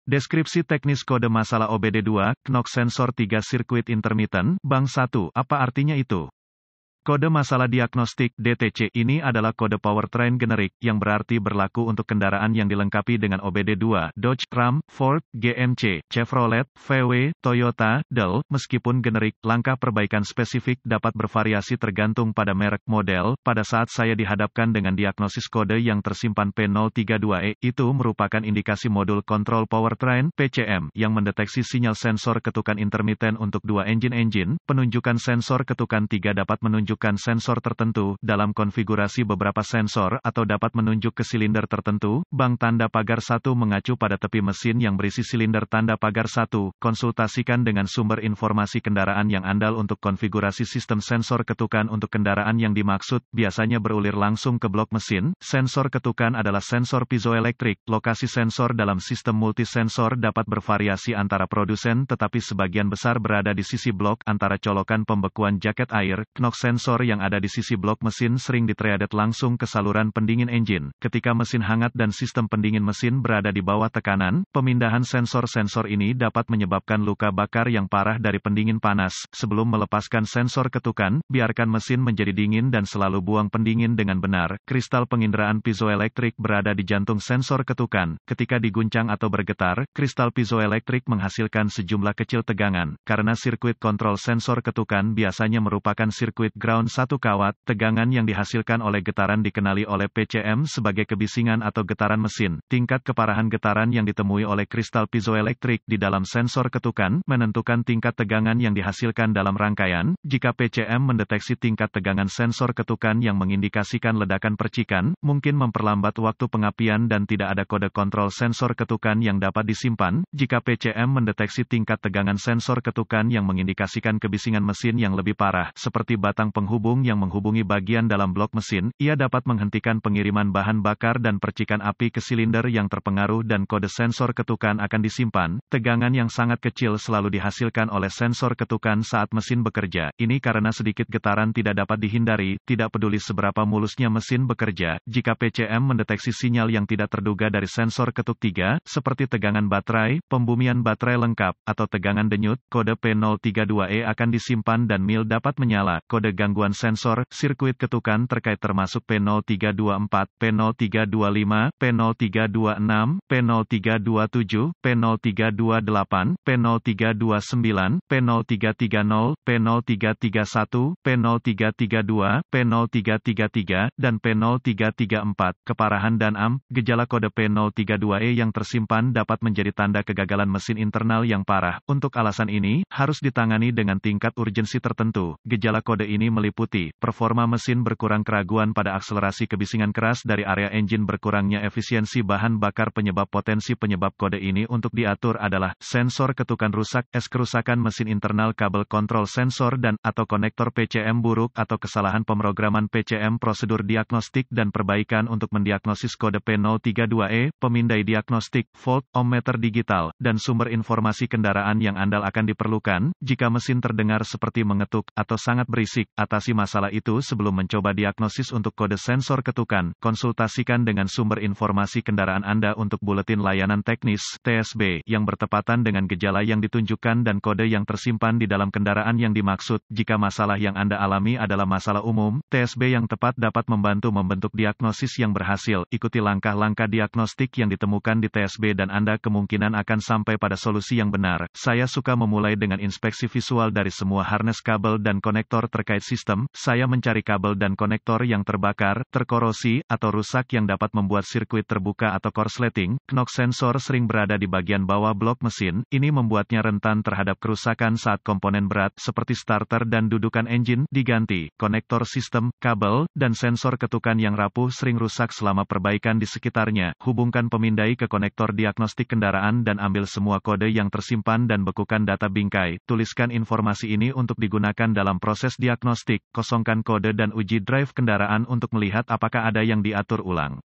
Deskripsi teknis kode masalah OBD2, Knox Sensor 3 Circuit Intermittent, Bank 1, apa artinya itu? Kode masalah diagnostik (DTC) ini adalah kode powertrain generik yang berarti berlaku untuk kendaraan yang dilengkapi dengan OBD2, Dodge, Ram, Ford, GMC, Chevrolet, VW, Toyota, Dell. Meskipun generik, langkah perbaikan spesifik dapat bervariasi tergantung pada merek model. Pada saat saya dihadapkan dengan diagnosis kode yang tersimpan P032E, itu merupakan indikasi modul kontrol powertrain (PCM) yang mendeteksi sinyal sensor ketukan intermiten untuk dua engine. Penunjukan sensor ketukan 3 dapat menunjukkan sensor tertentu dalam konfigurasi beberapa sensor atau dapat menunjuk ke silinder tertentu. Bank tanda pagar 1 mengacu pada tepi mesin yang berisi silinder tanda pagar 1. Konsultasikan dengan sumber informasi kendaraan yang andal untuk konfigurasi sistem sensor ketukan untuk kendaraan yang dimaksud. Biasanya berulir langsung ke blok mesin. Sensor ketukan adalah sensor piezoelektrik. Lokasi sensor dalam sistem multisensor dapat bervariasi antara produsen, tetapi sebagian besar berada di sisi blok antara colokan pembekuan jaket air. Knox sensor yang ada di sisi blok mesin sering ditriadet langsung ke saluran pendingin engine. Ketika mesin hangat dan sistem pendingin mesin berada di bawah tekanan, pemindahan sensor-sensor ini dapat menyebabkan luka bakar yang parah dari pendingin panas. Sebelum melepaskan sensor ketukan, biarkan mesin menjadi dingin dan selalu buang pendingin dengan benar. Kristal penginderaan piezoelektrik berada di jantung sensor ketukan. Ketika diguncang atau bergetar, kristal piezoelektrik menghasilkan sejumlah kecil tegangan. Karena sirkuit kontrol sensor ketukan biasanya merupakan sirkuit ground 1 kawat, tegangan yang dihasilkan oleh getaran dikenali oleh PCM sebagai kebisingan atau getaran mesin. Tingkat keparahan getaran yang ditemui oleh kristal piezoelektrik di dalam sensor ketukan menentukan tingkat tegangan yang dihasilkan dalam rangkaian. Jika PCM mendeteksi tingkat tegangan sensor ketukan yang mengindikasikan ledakan percikan, mungkin memperlambat waktu pengapian dan tidak ada kode kontrol sensor ketukan yang dapat disimpan. Jika PCM mendeteksi tingkat tegangan sensor ketukan yang mengindikasikan kebisingan mesin yang lebih parah, seperti batang penghubung yang menghubungi bagian dalam blok mesin, ia dapat menghentikan pengiriman bahan bakar dan percikan api ke silinder yang terpengaruh dan kode sensor ketukan akan disimpan. Tegangan yang sangat kecil selalu dihasilkan oleh sensor ketukan saat mesin bekerja. Ini karena sedikit getaran tidak dapat dihindari, tidak peduli seberapa mulusnya mesin bekerja. Jika PCM mendeteksi sinyal yang tidak terduga dari sensor ketuk 3, seperti tegangan baterai, pembumian baterai lengkap, atau tegangan denyut, kode P032E akan disimpan dan mil dapat menyala. Kode gangguan sensor, sirkuit ketukan terkait termasuk P0324, P0325, P0326, P0327, P0328, P0329, P0330, P0331, P0332, P0333, dan P0334. Keparahan dan gejala kode P032E yang tersimpan dapat menjadi tanda kegagalan mesin internal yang parah. Untuk alasan ini, harus ditangani dengan tingkat urgensi tertentu. Gejala kode ini meliputi performa mesin berkurang, keraguan pada akselerasi, kebisingan keras dari area engine, berkurangnya efisiensi bahan bakar. Potensi penyebab kode ini untuk diatur adalah sensor ketukan rusak, kerusakan mesin internal, kabel kontrol sensor dan atau konektor PCM buruk atau kesalahan pemrograman PCM. Prosedur diagnostik dan perbaikan untuk mendiagnosis kode P032E, pemindai diagnostik, volt, ohmmeter digital, dan sumber informasi kendaraan yang andal akan diperlukan. Jika mesin terdengar seperti mengetuk atau sangat berisik, atasi masalah itu sebelum mencoba diagnosis untuk kode sensor ketukan. Konsultasikan dengan sumber informasi kendaraan Anda untuk buletin layanan teknis (TSB) yang bertepatan dengan gejala yang ditunjukkan dan kode yang tersimpan di dalam kendaraan yang dimaksud. Jika masalah yang Anda alami adalah masalah umum, TSB yang tepat dapat membantu membentuk diagnosis yang berhasil. Ikuti langkah-langkah diagnostik yang ditemukan di TSB dan Anda kemungkinan akan sampai pada solusi yang benar. Saya suka memulai dengan inspeksi visual dari semua harness kabel dan konektor terkait sistem. Saya mencari kabel dan konektor yang terbakar, terkorosi, atau rusak yang dapat membuat sirkuit terbuka atau korsleting. Knox sensor sering berada di bagian bawah blok mesin. Ini membuatnya rentan terhadap kerusakan saat komponen berat seperti starter dan dudukan engine diganti. Konektor sistem, kabel, dan sensor ketukan yang rapuh sering rusak selama perbaikan di sekitarnya. Hubungkan pemindai ke konektor diagnostik kendaraan dan ambil semua kode yang tersimpan dan bekukan data bingkai. Tuliskan informasi ini untuk digunakan dalam proses diagnostik. Kosongkan kode dan uji drive kendaraan untuk melihat apakah ada yang diatur ulang.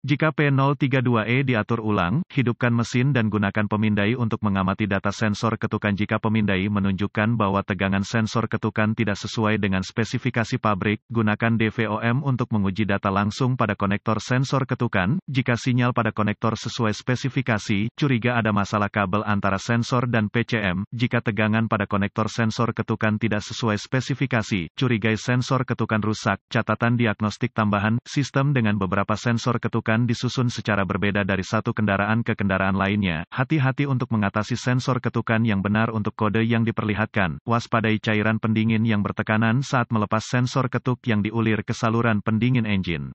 Jika P032E diatur ulang, hidupkan mesin dan gunakan pemindai untuk mengamati data sensor ketukan. Jika pemindai menunjukkan bahwa tegangan sensor ketukan tidak sesuai dengan spesifikasi pabrik, gunakan DVOM untuk menguji data langsung pada konektor sensor ketukan. Jika sinyal pada konektor sesuai spesifikasi, curiga ada masalah kabel antara sensor dan PCM. Jika tegangan pada konektor sensor ketukan tidak sesuai spesifikasi, curigai sensor ketukan rusak. Catatan diagnostik tambahan, sistem dengan beberapa sensor ketukan disusun secara berbeda dari satu kendaraan ke kendaraan lainnya. Hati-hati untuk mengatasi sensor ketukan yang benar untuk kode yang diperlihatkan. Waspadai cairan pendingin yang bertekanan saat melepas sensor ketuk yang diulir ke saluran pendingin engine.